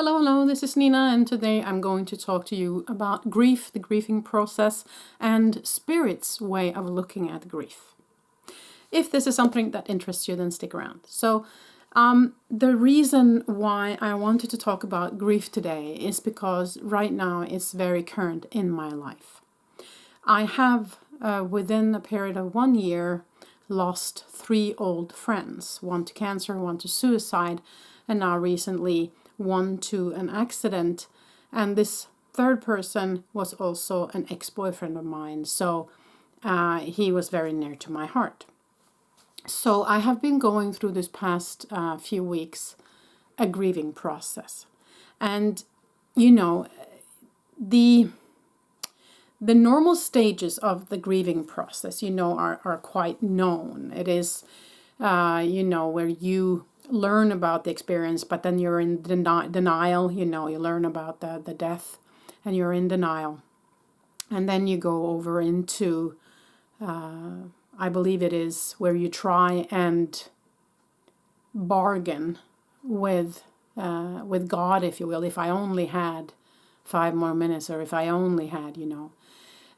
Hello, this is Nina, and today I'm going to talk to you about grief, the grieving process, and Spirit's way of looking at grief. If this is something that interests you, then stick around. The reason why I wanted to talk about grief today is because right now it's very current in my life. I have, within a period of 1 year, lost 3 old friends, one to cancer, one to suicide, and now recently one to an accident. And this third person was also an ex-boyfriend of mine, so he was very near to my heart. So I have been going through this past few weeks a grieving process. And, the normal stages of the grieving process, are quite known. It is, where you learn about the experience, but then you're in denial. You learn about the death and you're in denial. And then you go over into, I believe it is, where you try and bargain with God, if you will. If I only had 5 more minutes, or if I only had,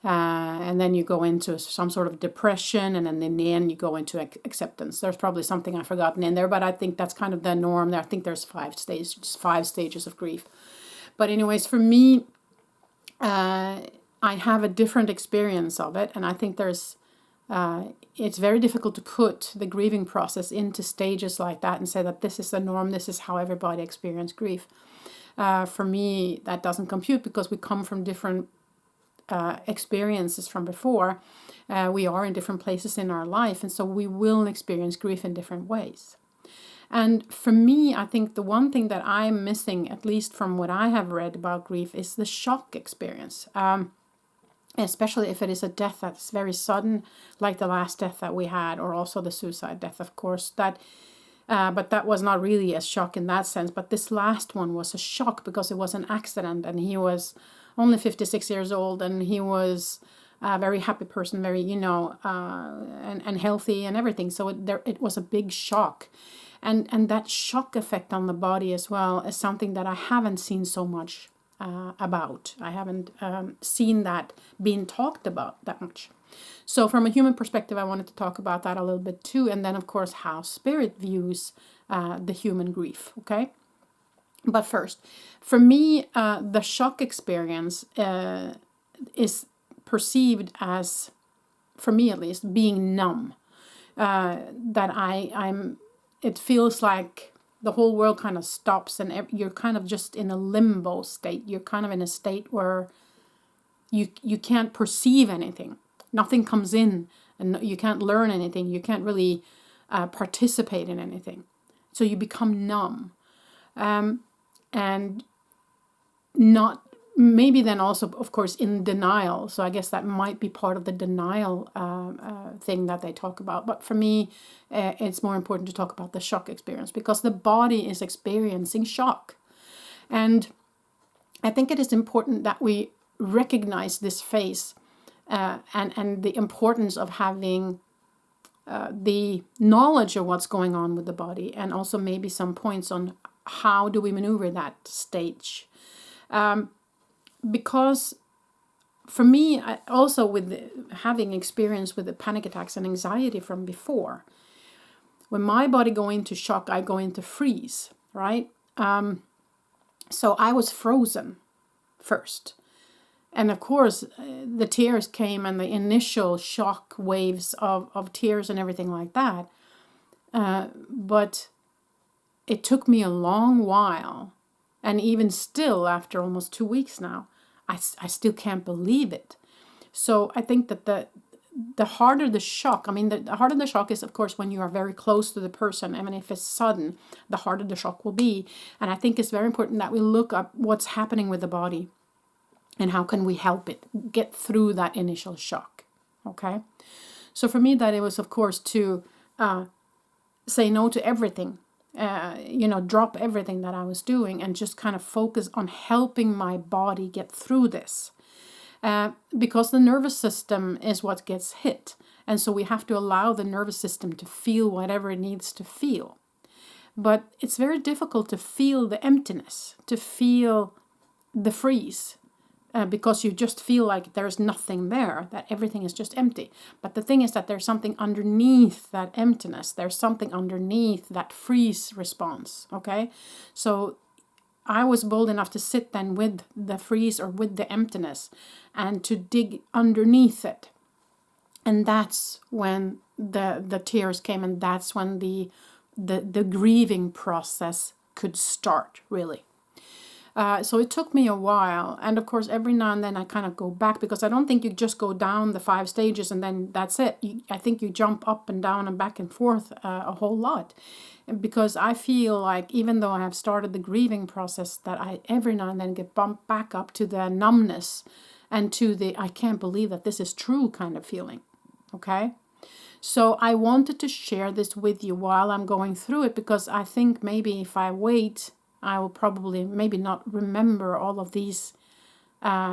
and then you go into some sort of depression, and then in the end you go into acceptance. There's probably something I've forgotten in there, but I think that's kind of the norm there. I think there's 5 stages of grief. But anyways, for me, I have a different experience of it, and I think it's very difficult to put the grieving process into stages like that and say that this is the norm, this is how everybody experiences grief. For me, that doesn't compute because we come from different experiences from before. We are in different places in our life, and so we will experience grief in different ways. And for me, I think the one thing that I'm missing, at least from what I have read about grief, is the shock experience. Especially if it is a death that's very sudden, like the last death that we had, or also the suicide death, of course. But that was not really a shock in that sense. But this last one was a shock because it was an accident, and he was only 56 years old, and he was a very happy person, very, and healthy and everything. So it was a big shock. And that shock effect on the body as well is something that I haven't seen so much about. I haven't seen that being talked about that much. So from a human perspective, I wanted to talk about that a little bit too. And then, of course, how Spirit views the human grief, okay? But first, for me, the shock experience is perceived as, for me at least, being numb. It feels like the whole world kind of stops, and you're kind of just in a limbo state. You're kind of in a state where you can't perceive anything. Nothing comes in, and you can't learn anything. You can't really participate in anything. So you become numb. And not, maybe then also, of course, in denial. So I guess that might be part of the denial thing that they talk about. But for me, it's more important to talk about the shock experience, because the body is experiencing shock. And I think it is important that we recognize this phase and the importance of having the knowledge of what's going on with the body, and also maybe some points on how do we maneuver that stage. Because for me, also with having experience with the panic attacks and anxiety from before, when my body go into shock, I go into freeze, right? So I was frozen first. And of course, the tears came, and the initial shock waves of tears and everything like that. But it took me a long while. And even still, after almost 2 weeks now, I still can't believe it. So I think that the harder the shock, the harder the shock is, of course, when you are very close to the person. Even if it's sudden, the harder the shock will be. And I think it's very important that we look up what's happening with the body and how can we help it get through that initial shock, okay? So for me, that it was, of course, to say no to everything. Drop everything that I was doing and just kind of focus on helping my body get through this. Because the nervous system is what gets hit. And so we have to allow the nervous system to feel whatever it needs to feel. But it's very difficult to feel the emptiness, to feel the freeze, because you just feel like there's nothing there, that everything is just empty. But the thing is that there's something underneath that emptiness. There's something underneath that freeze response, okay? So I was bold enough to sit then with the freeze or with the emptiness and to dig underneath it. And that's when the tears came, and that's when the grieving process could start, really. So it took me a while. And of course, every now and then I kind of go back, because I don't think you just go down the 5 stages and then that's it. I think you jump up and down and back and forth a whole lot. Because I feel like even though I have started the grieving process, that I every now and then get bumped back up to the numbness and to the I can't believe that this is true kind of feeling. Okay? So I wanted to share this with you while I'm going through it, because I think maybe if I wait, I will probably maybe not remember all of these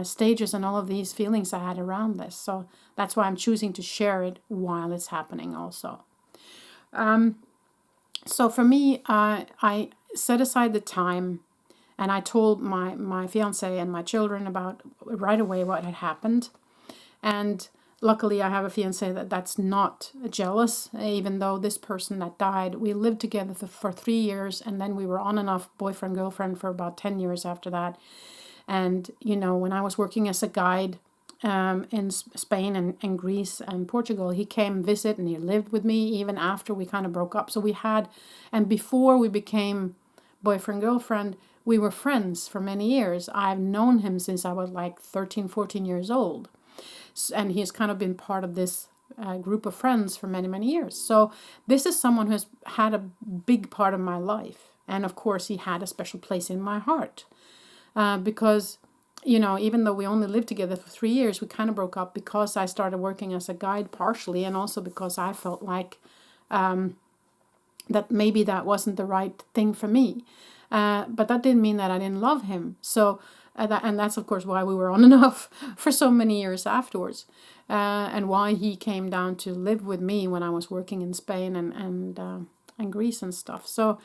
stages and all of these feelings I had around this. So that's why I'm choosing to share it while it's happening also. So for me, I set aside the time, and I told my fiance and my children about right away what had happened. And luckily, I have a fiance that's not jealous, even though this person that died, we lived together for 3 years, and then we were on and off boyfriend, girlfriend for about 10 years after that. And, you know, when I was working as a guide in Spain and Greece and Portugal, he came visit and he lived with me even after we kind of broke up. So we had, and before we became boyfriend, girlfriend, we were friends for many years. I've known him since I was like 13, 14 years old. And he's kind of been part of this group of friends for many, many years. So this is someone who has had a big part of my life. And of course, he had a special place in my heart. Because, you know, even though we only lived together for 3 years, we kind of broke up because I started working as a guide partially, and also because I felt like that maybe that wasn't the right thing for me. But that didn't mean that I didn't love him. So and that's, of course, why we were on and off for so many years afterwards. And why he came down to live with me when I was working in Spain and Greece and stuff. So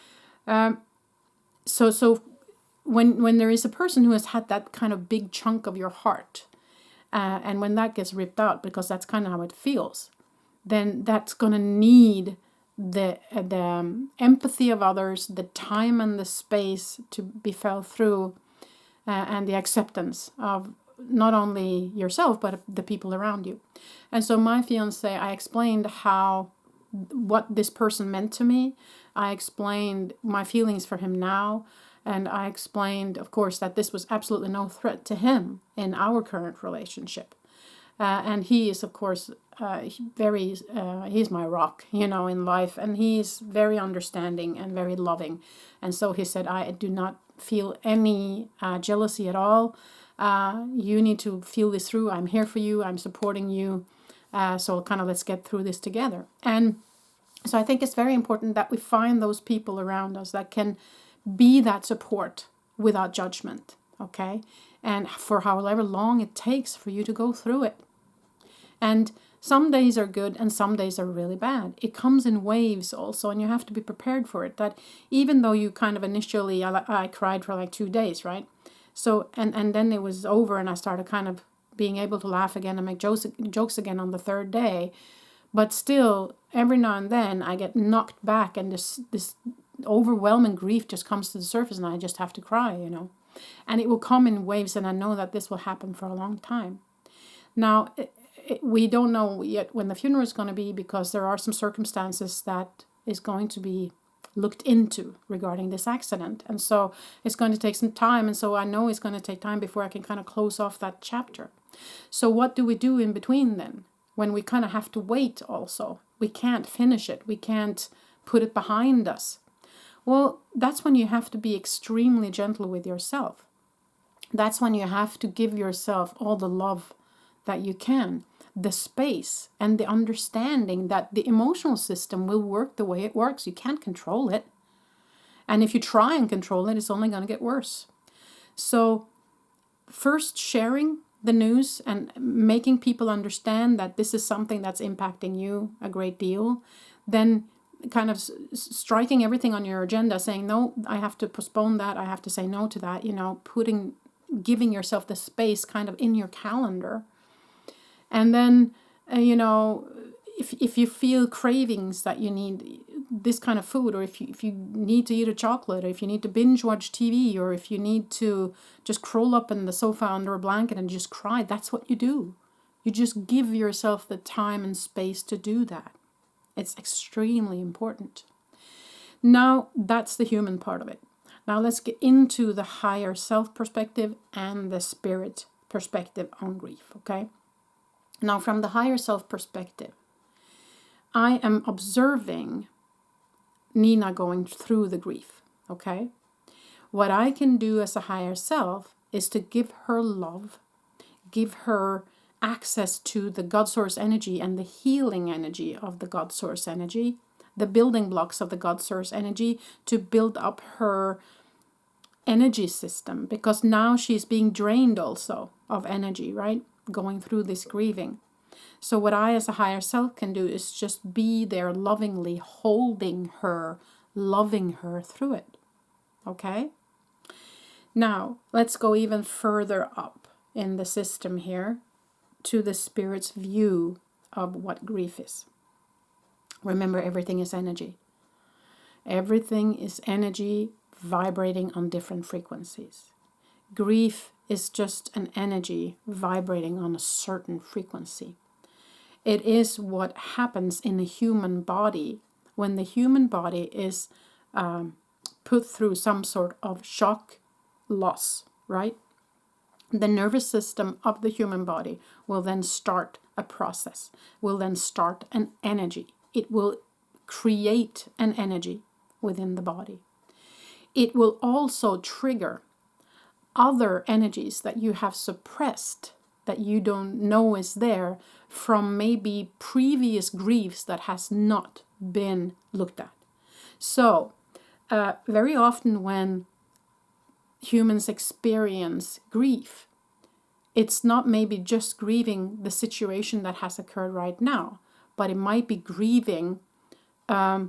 when there is a person who has had that kind of big chunk of your heart, and when that gets ripped out, because that's kind of how it feels, then that's going to need the empathy of others, the time and the space to be felt through, and the acceptance of not only yourself, but the people around you. And so my fiance, I explained what this person meant to me. I explained my feelings for him now. And I explained, of course, that this was absolutely no threat to him in our current relationship. And he is, of course, he's my rock, you know, in life. And he's very understanding and very loving. And so he said, I do not feel any jealousy at all. You need to feel this through. I'm here for you. I'm supporting you. So kind of let's get through this together. And so I think it's very important that we find those people around us that can be that support without judgment, okay? And for however long it takes for you to go through it. And some days are good and some days are really bad. It comes in waves also, and you have to be prepared for it. That even though you kind of initially, I cried for like 2 days, right? So, and then it was over and I started kind of being able to laugh again and make jokes again on the 3rd day. But still, every now and then I get knocked back and this overwhelming grief just comes to the surface and I just have to cry, you know. And it will come in waves, and I know that this will happen for a long time. Now, we don't know yet when the funeral is going to be, because there are some circumstances that is going to be looked into regarding this accident. And so it's going to take some time. And so I know it's going to take time before I can kind of close off that chapter. So what do we do in between then? When we kind of have to wait also. We can't finish it. We can't put it behind us. Well, that's when you have to be extremely gentle with yourself. That's when you have to give yourself all the love that you can, the space and the understanding that the emotional system will work the way it works. You can't control it. And if you try and control it, it's only going to get worse. So first, sharing the news and making people understand that this is something that's impacting you a great deal. Then kind of striking everything on your agenda, saying, no, I have to postpone that, I have to say no to that, giving yourself the space kind of in your calendar. And then, if you feel cravings that you need this kind of food, or if you need to eat a chocolate, or if you need to binge watch TV, or if you need to just curl up in the sofa under a blanket and just cry, that's what you do. You just give yourself the time and space to do that. It's extremely important. Now, that's the human part of it. Now let's get into the higher self perspective and the spirit perspective on grief, okay? Now, from the higher self perspective, I am observing Nina going through the grief, okay? What I can do as a higher self is to give her love, give her access to the God Source energy and the healing energy of the God Source energy, the building blocks of the God Source energy, to build up her energy system, because now she's being drained also of energy, right? Going through this grieving. So what I as a higher self can do is just be there lovingly, holding her, loving her through it. Okay? Now, let's go even further up in the system here to the spirit's view of what grief is. Remember, everything is energy. Everything is energy vibrating on different frequencies. Grief is just an energy vibrating on a certain frequency. It is what happens in the human body when the human body is put through some sort of shock, loss, right? The nervous system of the human body will then start a process, will then start an energy. It will create an energy within the body. It will also trigger other energies that you have suppressed, that you don't know is there, from maybe previous griefs that has not been looked at. So, very often when humans experience grief, it's not maybe just grieving the situation that has occurred right now, but it might be grieving a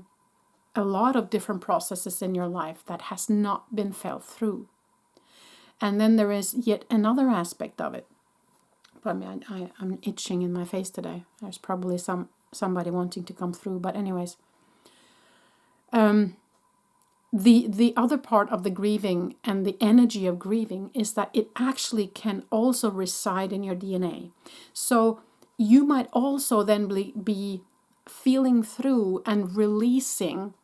lot of different processes in your life that has not been felt through. And then there is yet another aspect of it. But I'm itching in my face today. There's probably somebody wanting to come through. But anyways, the other part of the grieving and the energy of grieving is that it actually can also reside in your DNA. So you might also then be feeling through and releasing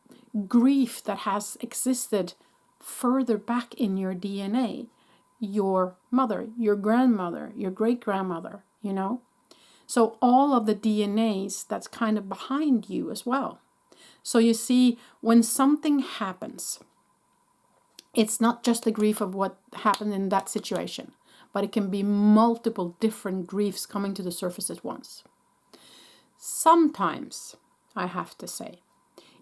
grief that has existed further back in your DNA. Your mother, your grandmother, your great-grandmother, So all of the DNAs that's kind of behind you as well. So you see, when something happens, it's not just the grief of what happened in that situation, but it can be multiple different griefs coming to the surface at once. Sometimes, I have to say,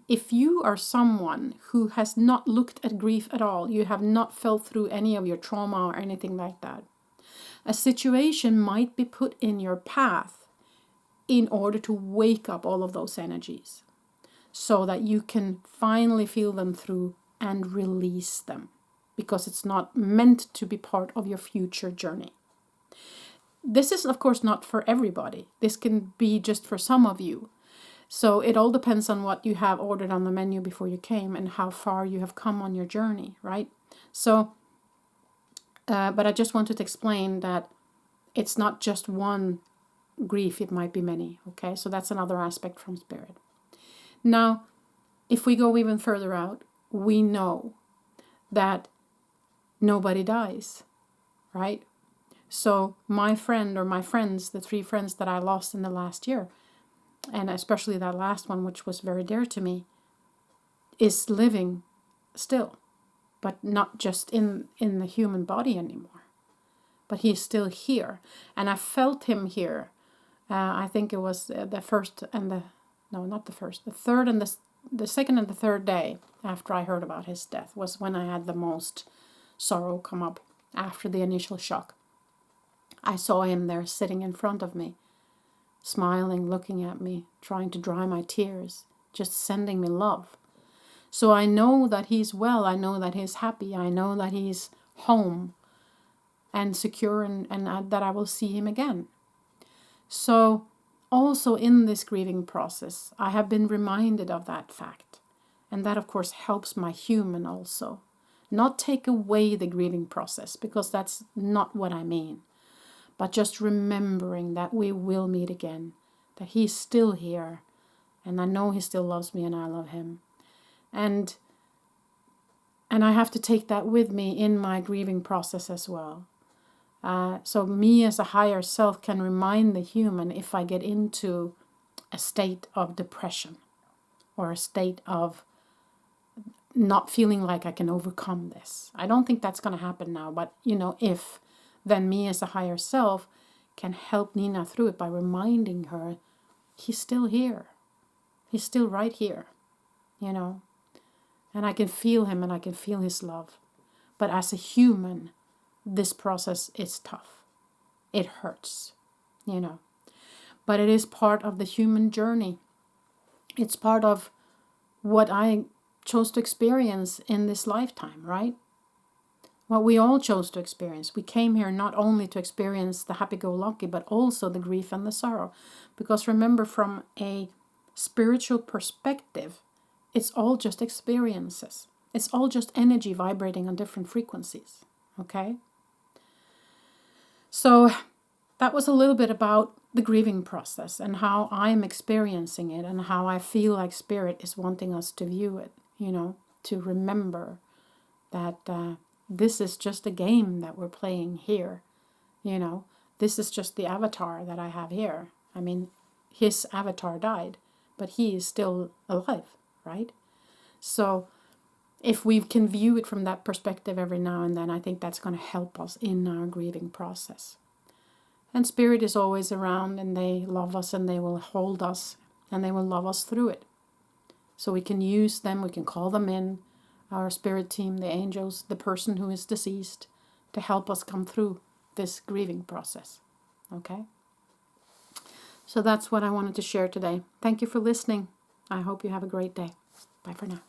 if you are someone who has not looked at grief at all, you have not felt through any of your trauma or anything like that, a situation might be put in your path in order to wake up all of those energies so that you can finally feel them through and release them, because it's not meant to be part of your future journey. This is, of course, not for everybody. This can be just for some of you. So it all depends on what you have ordered on the menu before you came and how far you have come on your journey, right? So, but I just wanted to explain that it's not just one grief, it might be many, okay? So that's another aspect from spirit. Now, if we go even further out, we know that nobody dies, right? So my friend or my friends, the 3 friends that I lost in the last year, and especially that last one, which was very dear to me, is living still, but not just in the human body anymore. But he's still here. And I felt him here. I think it was the first and the, no, not the first, the third and the second and the third day after I heard about his death was when I had the most sorrow come up after the initial shock. I saw him there sitting in front of me, smiling, looking at me, trying to dry my tears. just sending me love. So I know that he's well, I know that he's happy, I know that he's home and secure, and that I will see him again. So also in this grieving process, I have been reminded of that fact. And that, of course, helps my human also. Not take away the grieving process, because that's not what I mean. But just remembering that we will meet again, that he's still here, and I know he still loves me and I love him. And I have to take that with me in my grieving process as well. So me as a higher self can remind the human if I get into a state of depression or a state of not feeling like I can overcome this. I don't think that's going to happen now, but if, then me as a higher self can help Nina through it by reminding her he's still here. He's still right here, and I can feel him and I can feel his love. But as a human, this process is tough. It hurts, but it is part of the human journey. It's part of what I chose to experience in this lifetime, right? What we all chose to experience. We came here not only to experience the happy-go-lucky, but also the grief and the sorrow. Because remember, from a spiritual perspective, it's all just experiences. It's all just energy vibrating on different frequencies, okay? So that was a little bit about the grieving process and how I'm experiencing it and how I feel like Spirit is wanting us to view it, to remember that this is just a game that we're playing here. This is just the avatar that I have here. I mean, his avatar died, but he is still alive, right? So if we can view it from that perspective every now and then, I think that's going to help us in our grieving process. And Spirit is always around, and they love us, and they will hold us, and they will love us through it. So we can use them, we can call them in, our spirit team, the angels, the person who is deceased, to help us come through this grieving process. Okay? So that's what I wanted to share today. Thank you for listening. I hope you have a great day. Bye for now.